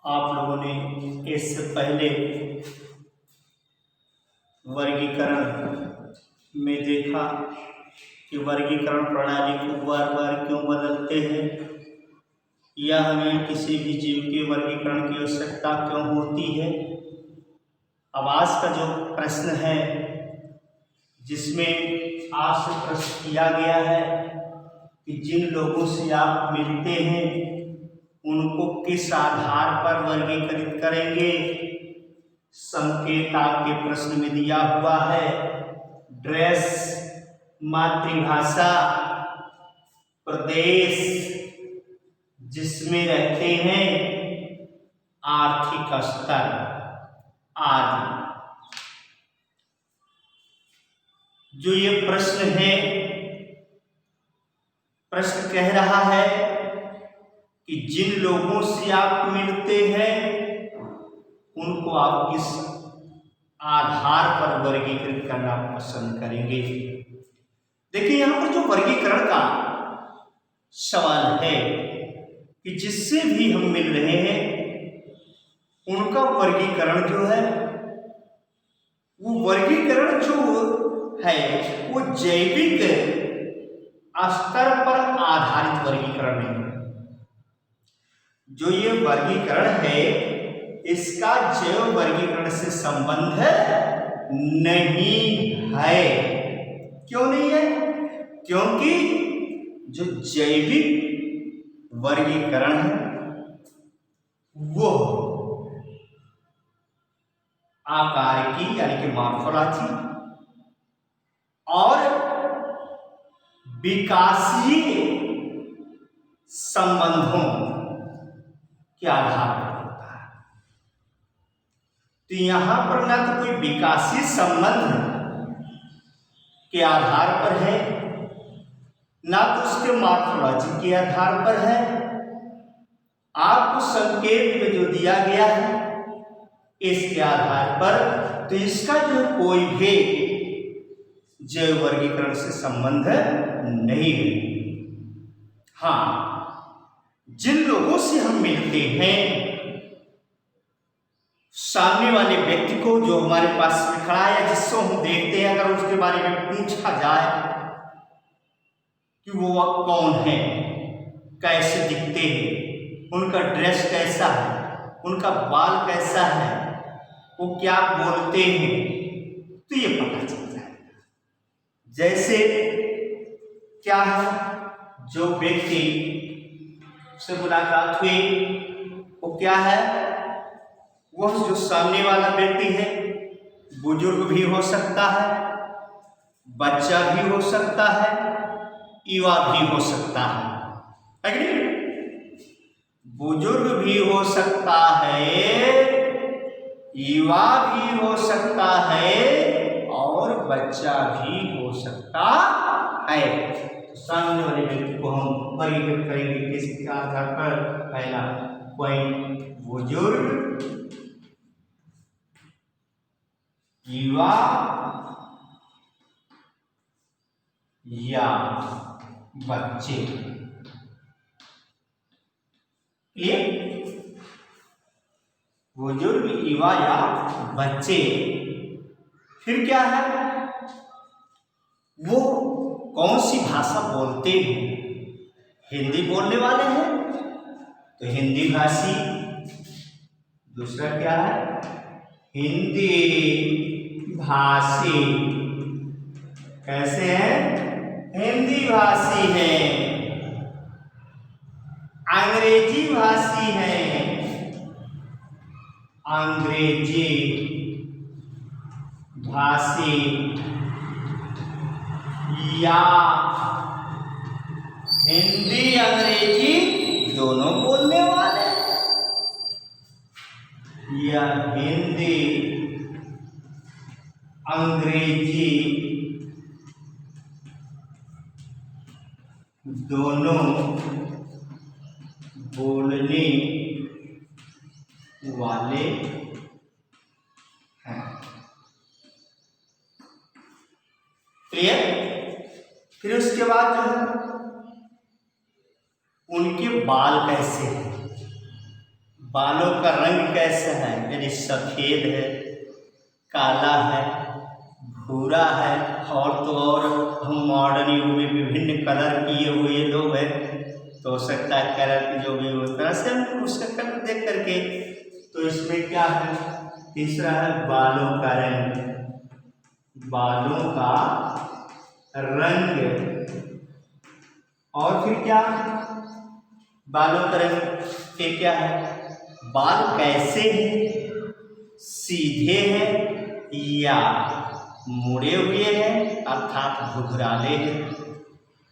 आप लोगों ने इससे पहले वर्गीकरण में देखा कि वर्गीकरण प्रणाली को बार बार क्यों बदलते हैं या हमें किसी भी जीव के वर्गीकरण की आवश्यकता क्यों होती है। अब आज का जो प्रश्न है जिसमें आपसे प्रश्न किया गया है कि जिन लोगों से आप मिलते हैं उनको किस आधार पर वर्गीकृत करेंगे। संकेत आपके प्रश्न में दिया हुआ है। ड्रेस, मातृभाषा, प्रदेश जिसमें रहते हैं, आर्थिक स्तर आदि। जो ये प्रश्न है, प्रश्न कह रहा है कि जिन लोगों से आप मिलते हैं उनको आप किस आधार पर वर्गीकृत करना पसंद करेंगे। देखिए यहां पर जो वर्गीकरण का सवाल है कि जिससे भी हम मिल रहे हैं उनका वर्गीकरण जो है वो वर्गीकरण जो है वो जैविक स्तर पर आधारित वर्गीकरण नहीं है। जो ये वर्गीकरण है इसका जैव वर्गीकरण से संबंध नहीं है। क्यों नहीं है? क्योंकि जो जैविक वर्गीकरण है वो आकार की यानी कि मॉर्फोलॉजी और विकासीय संबंधों के आधार पर होता है। तो यहां पर ना तो कोई विकासीय संबंध के आधार पर है ना तो उसके मॉर्फोलॉजी के आधार पर है। आपको संकेत में जो दिया गया है इसके आधार पर तो इसका जो कोई भी जैव वर्गीकरण से संबंध नहीं है। हाँ, जिन लोगों से हम मिलते हैं, सामने वाले व्यक्ति को जो हमारे पास में खड़ा है या जिसको हम देखते हैं, अगर उसके बारे में पूछा जाए कि वो कौन है, कैसे दिखते हैं, उनका ड्रेस कैसा है, उनका बाल कैसा है, वो क्या बोलते हैं, तो ये पता चल जाएगा। जैसे क्या है, जो व्यक्ति से मुलाकात हुई वो क्या है, वह जो सामने वाला व्यक्ति है बुजुर्ग भी हो सकता है, बच्चा भी हो सकता है, युवा भी हो सकता है। बुजुर्ग भी हो सकता है, युवा भी हो सकता है और बच्चा भी हो सकता है। सामने वाले व्यक्ति को हम वर्गीकृत करेंगे किसके आधार पर। पहला पॉइंट, बुजुर्ग, युवा या बच्चे। क्लियर? बुजुर्ग, युवा या बच्चे। फिर क्या है, वो कौन सी भाषा बोलते हैं। हिंदी बोलने वाले हैं तो हिंदी भाषी। दूसरा क्या है, हिंदी भाषी। कैसे हैं? हिंदी भाषी हैं। अंग्रेजी भाषी हैं, अंग्रेजी भाषी या हिंदी अंग्रेजी दोनों बोलने वाले या हिंदी अंग्रेजी दोनों बोलने वाले हैं। क्लियर? फिर उसके बाद जो है उनके बाल कैसे हैं, बालों का रंग कैसा है, यानी सफेद है, काला है, भूरा है, और तो और हम मॉडर्न युग में विभिन्न कलर किए हुए लोग हैं, तो हो सकता है कलर की जो भी उस तरह से हम उसका कलर देख करके। तो इसमें क्या है, तीसरा है बालों का रंग, बालों का रंग। और फिर क्या, बालों का रंग के क्या है, बाल कैसे हैं, सीधे हैं या मुड़े हुए हैं, अर्थात घुघराले हैं,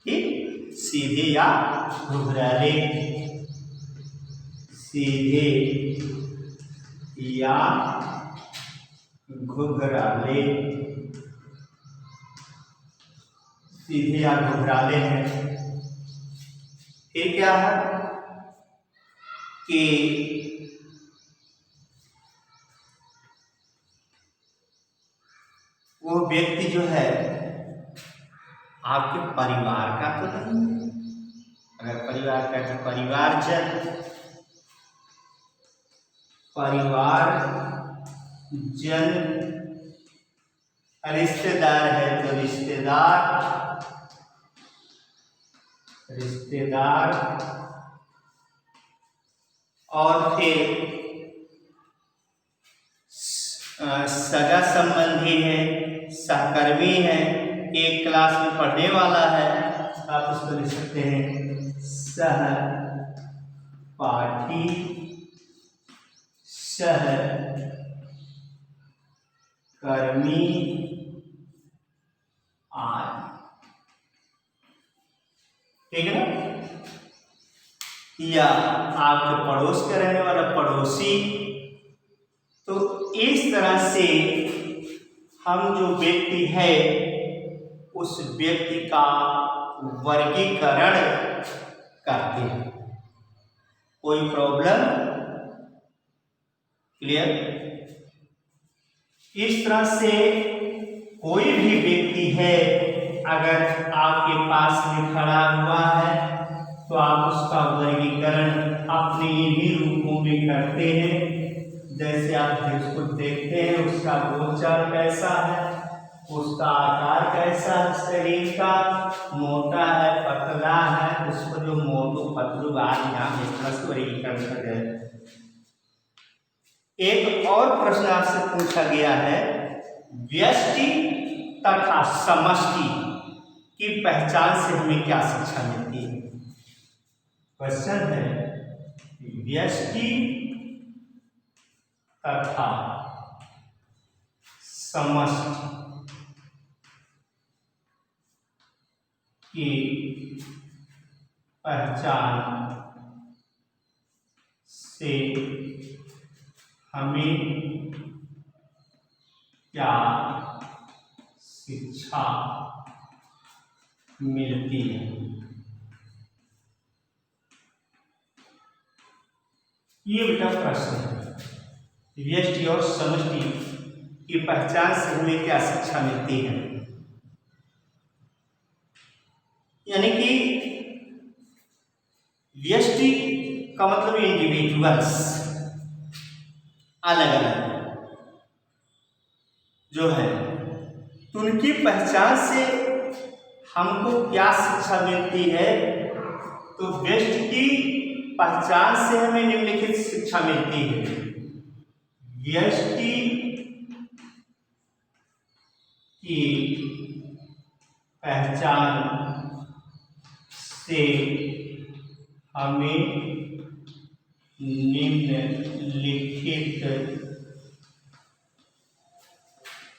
ठीक, सीधे या घुघराले, सीधे या घुघराले, सीधे या घुघराले हैं। फिर क्या है कि वो व्यक्ति जो है आपके परिवार का तो नहीं, अगर परिवार का तो परिवारजन, परिवार जन, रिश्तेदार है तो रिश्तेदार, रिश्तेदार, और फिर सगा संबंधी है, सहकर्मी है, एक क्लास में पढ़ने वाला है, आप उसको लिख सकते हैं सहपाठी, सहकर्मी आदि, ठीक है ना। या आपके पड़ोस का रहने वाला पड़ोसी। तो इस तरह से हम जो व्यक्ति है उस व्यक्ति का वर्गीकरण करते हैं। कोई प्रॉब्लम, क्लियर। इस तरह से कोई भी व्यक्ति है अगर आपके पास में खड़ा हुआ है तो आप उसका वर्गीकरण अपने इन्हीं रूपों में करते हैं। जैसे आप उसको देखते हैं, उसका बोलचाल कैसा है, उसका आकार कैसा है, शरीर का मोटा है, पतला है, उसको जो मोटू पतलू आदि नाम इस तरह से वर्गीकरण कर गए। एक और प्रश्न आपसे पूछा गया है, व्यष्टि तथा समष्टि की पहचान से हमें क्या शिक्षा मिलती है। क्वेश्चन है, व्यष्टि तथा समष्टि की पहचान से हमें क्या शिक्षा मिलती है। ये बेटा प्रश्न है, व्यष्टि और समष्टि की पहचान से हमें क्या शिक्षा मिलती है। यानी कि व्यष्टि का मतलब इंडिविजुअल्स, अलग अलग जो है, तो उनकी पहचान से हमको क्या शिक्षा मिलती है। तो व्यष्टि की पहचान से हमें निम्नलिखित शिक्षा मिलती है। व्यष्टि की पहचान से हमें निम्नलिखित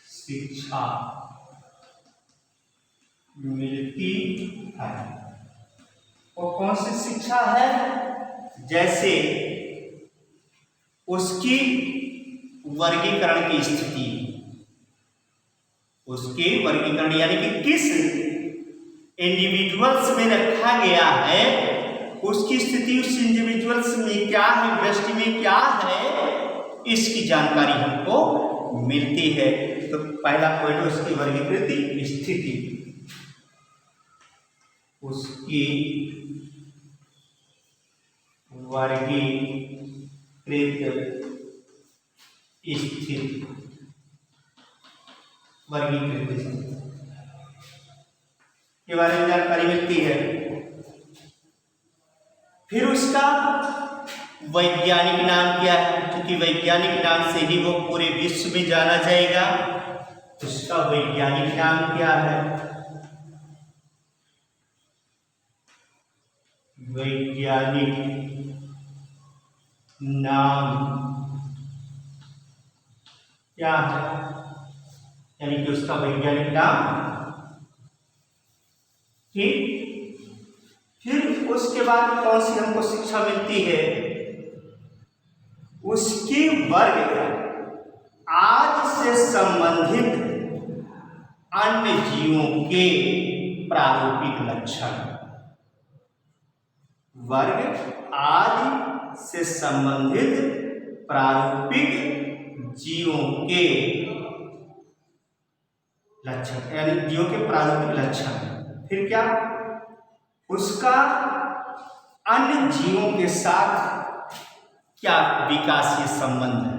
शिक्षा मिलती है। और कौन सी शिक्षा है, जैसे उसकी वर्गीकरण की स्थिति, उसके वर्गीकरण यानी कि किस इंडिविजुअल्स में रखा गया है, उसकी स्थिति उस इंडिविजुअल्स में क्या है, व्यष्टि में क्या है, इसकी जानकारी हमको मिलती है। तो पहला पॉइंट उसकी वर्गीकृति स्थिति, उसकी वर्गीकृति स्थिति वर्गीकृत के बारे में जानकारी मिलती है। फिर उसका वैज्ञानिक नाम क्या है, क्योंकि वैज्ञानिक नाम से ही वो पूरे विश्व में जाना जाएगा। उसका वैज्ञानिक नाम क्या है? वैज्ञानिक नाम क्या है, यानी कि उसका वैज्ञानिक नाम। ठीक, फिर उसके बाद कौन सी हमको शिक्षा मिलती है? उसके वर्ग आज से संबंधित अन्य जीवों के प्रारूपिक लक्षण। वर्ग आदि से संबंधित प्रारूपिक जीवों के लक्षण, यानी जीवों के प्रारूपिक लक्षण। फिर क्या? उसका अन्य जीवों के साथ क्या विकासीय संबंध है?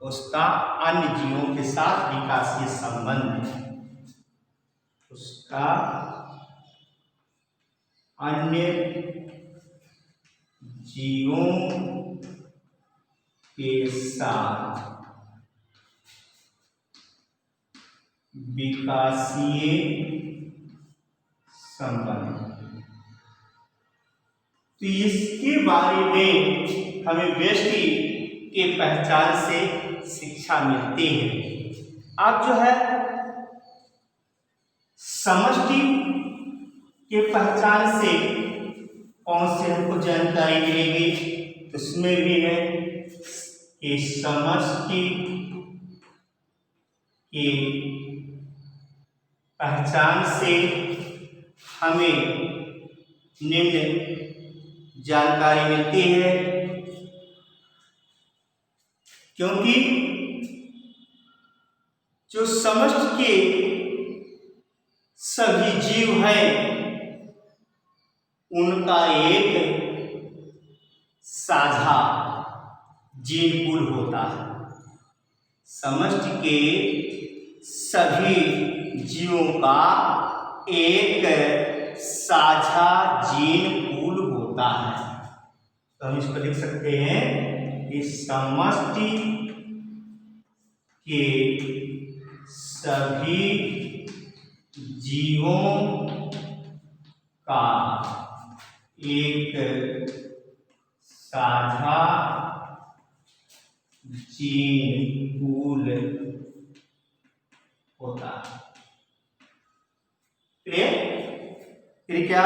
उसका अन्य जीवों के साथ विकासीय संबंध है। उसका अन्य जीवों के साथ विकासीय संबंध। तो इसके बारे में हमें व्यष्टि के पहचान से शिक्षा मिलती है। अब जो है समष्टि के पहचान से कौन से हमको जानकारी मिलेगी? उसमें भी है कि समष्टि की पहचान से हमें निम्न जानकारी मिलती है, क्योंकि जो समष्टि के सभी जीव हैं उनका एक साझा जीन पूल होता है। समष्टि के सभी जीवों का एक साझा जीन पूल होता है। तो हम इसको लिख सकते हैं कि समष्टि के सभी जीवों का एक साझा जीन पूल होता है। फिर क्या?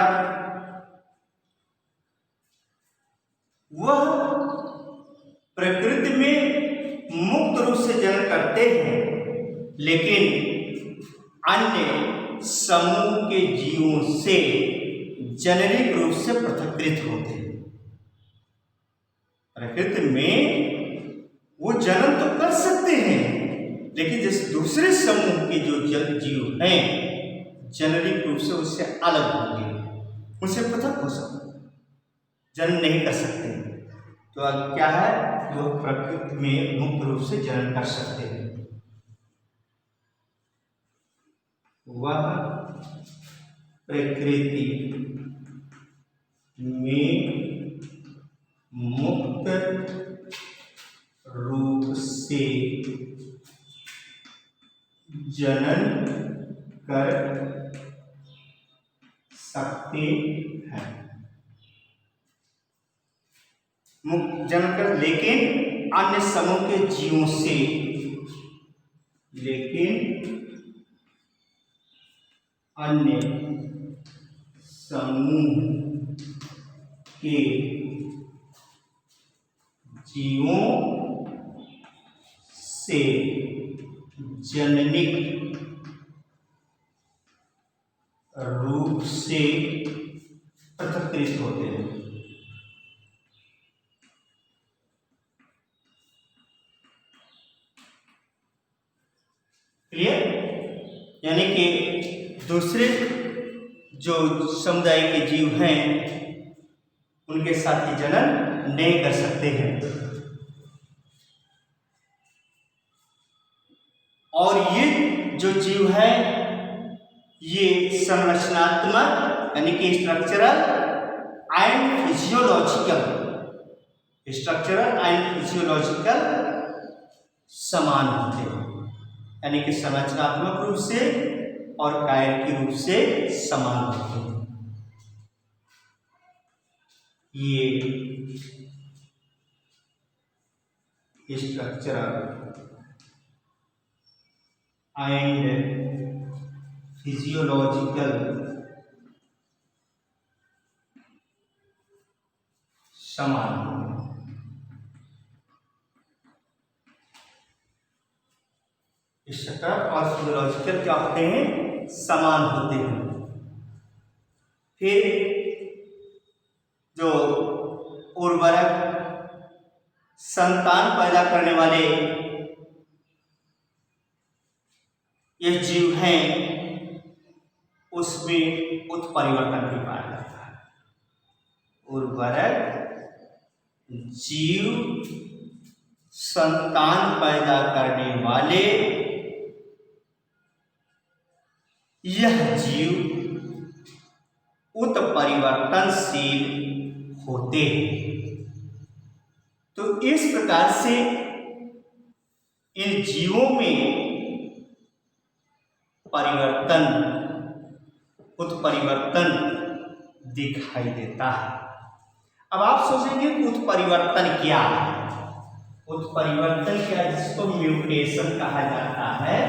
वह प्रकृति में मुक्त रूप से जन्म करते हैं, लेकिन अन्य समूह के जीवों से जेनेरिक रूप से पृथक्कृत होते हैं। प्रकृति में वो जन्म तो कर सकते हैं, लेकिन जैसे दूसरे समूह के जो जीव हैं जेनेरिक रूप से उससे अलग होंगे, उनसे पृथक हो सकते, जन्म नहीं कर सकते। तो अब क्या है? वो प्रकृति में मुक्त रूप से जन्म कर सकते हैं। वह प्रकृति में मुक्त रूप से जनन कर सकते हैं। मुक्त जनन कर, लेकिन अन्य समूह के जीवों से, अन्य समूह के जीवों से जननिक रूप से पृथक्कृत होते हैं। क्लियर? यानी कि दूसरे जो समुदाय के जीव हैं उनके साथ ही जनन नहीं कर सकते हैं। और ये जो जीव है ये संरचनात्मक यानी कि स्ट्रक्चरल एंड फिजियोलॉजिकल समान होते हैं, यानी कि संरचनात्मक रूप से और कायिक रूप से समान होते हैं। ये स्ट्रक्चरल एंड फिजियोलॉजिकल समान, स्ट्रक्चरल और फिजियोलॉजिकल क्या होते हैं? समान होते हैं। फिर जो उर्वरक संतान पैदा करने वाले ये जीव हैं उसमें उत्परिवर्तन भी पाया जाता है। उर्वरक जीव संतान पैदा करने वाले यह जीव उत्परिवर्तनशील होते हैं। तो इस प्रकार से इन जीवों में उत्परिवर्तन दिखाई देता है। अब आप सोचेंगे कि उत्परिवर्तन क्या है? उत्परिवर्तन क्या, जिसको म्यूटेशन कहा जाता है,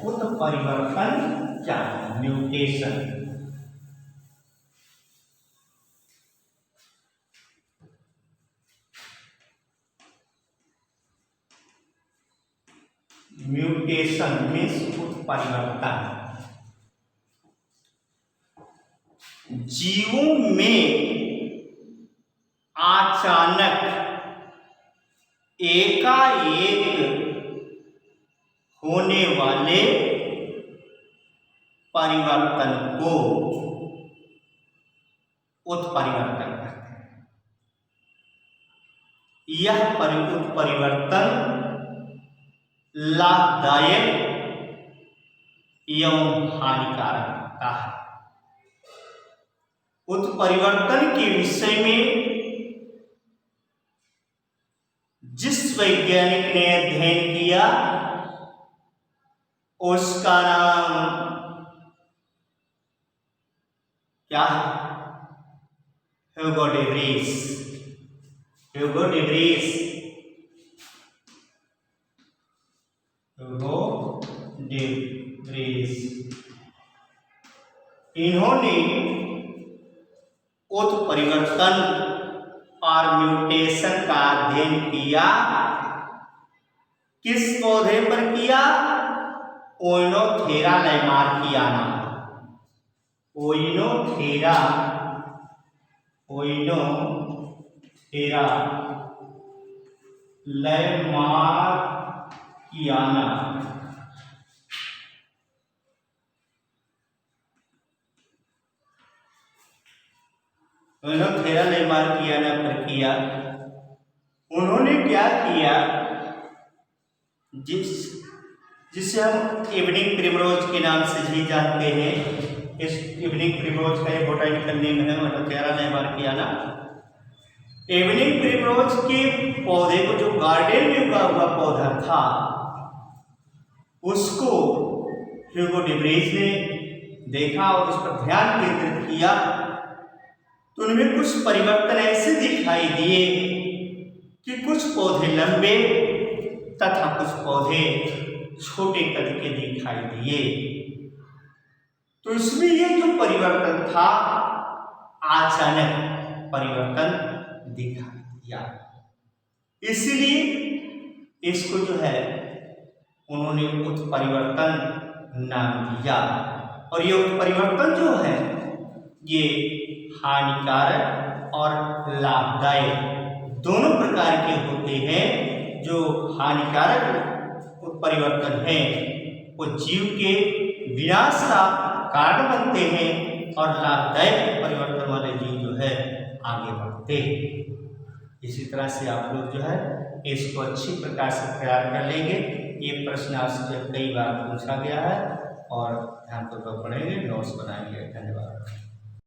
उत्परिवर्तन क्या है? म्यूटेशन। म्यूटेशन मीन्स उत्परिवर्तन। जीवों में अचानक एकाएक होने वाले परिवर्तन को उत्परिवर्तन कहते हैं। यह उत्परिवर्तन लाभदायक एवं हानिकारक होता है। उत्परिवर्तन के विषय में जिस वैज्ञानिक ने अध्ययन किया उसका नाम क्या है? ह्यूगो डे व्रीज। ह्यूगो डे व्रीज इन्होंने उत्परिवर्तन और म्यूटेशन का अध्ययन किया। किस पौधे पर किया? ओइनोथेरा लैमार्कियाना। ओइनोथेरा लैमार्कियाना। ओइनोथेरा लैमार्कियाना पर किया। उन्होंने क्या किया? जिसे हम इवनिंग प्रिमरोज के नाम से भी जानते हैं। इस इवनिंग प्रिमरोज का एक बोटानिकल नेम है ओइनोथेरा लैमार्कियाना। इवनिंग प्रिमरोज के पौधे को, जो गार्डन में उगा हुआ पौधा था, उसको ह्यूगो डे व्रीज ने देखा और उस पर ध्यान केंद्रित किया तो उनमें कुछ परिवर्तन ऐसे दिखाई दिए कि कुछ पौधे लंबे तथा कुछ पौधे छोटे कद के दिखाई दिए। तो इसमें ये जो परिवर्तन था, अचानक परिवर्तन दिखाई दिया, इसलिए इसको जो है उन्होंने उत्परिवर्तन नाम दिया। और ये उत्परिवर्तन जो है ये हानिकारक और लाभदायक दोनों प्रकार के होते हैं। जो हानिकारक उत्परिवर्तन है वो जीव के विनाश का कारण बनते हैं और लाभदायक परिवर्तन वाले जीव जो है आगे बढ़ते हैं। इसी तरह से आप लोग जो है इसको अच्छी प्रकार से तैयार कर लेंगे। ये प्रश्न आपसे कई बार पूछा गया है और ध्यान पूर्वक पढ़ेंगे, नोट्स बनाएंगे। धन्यवाद।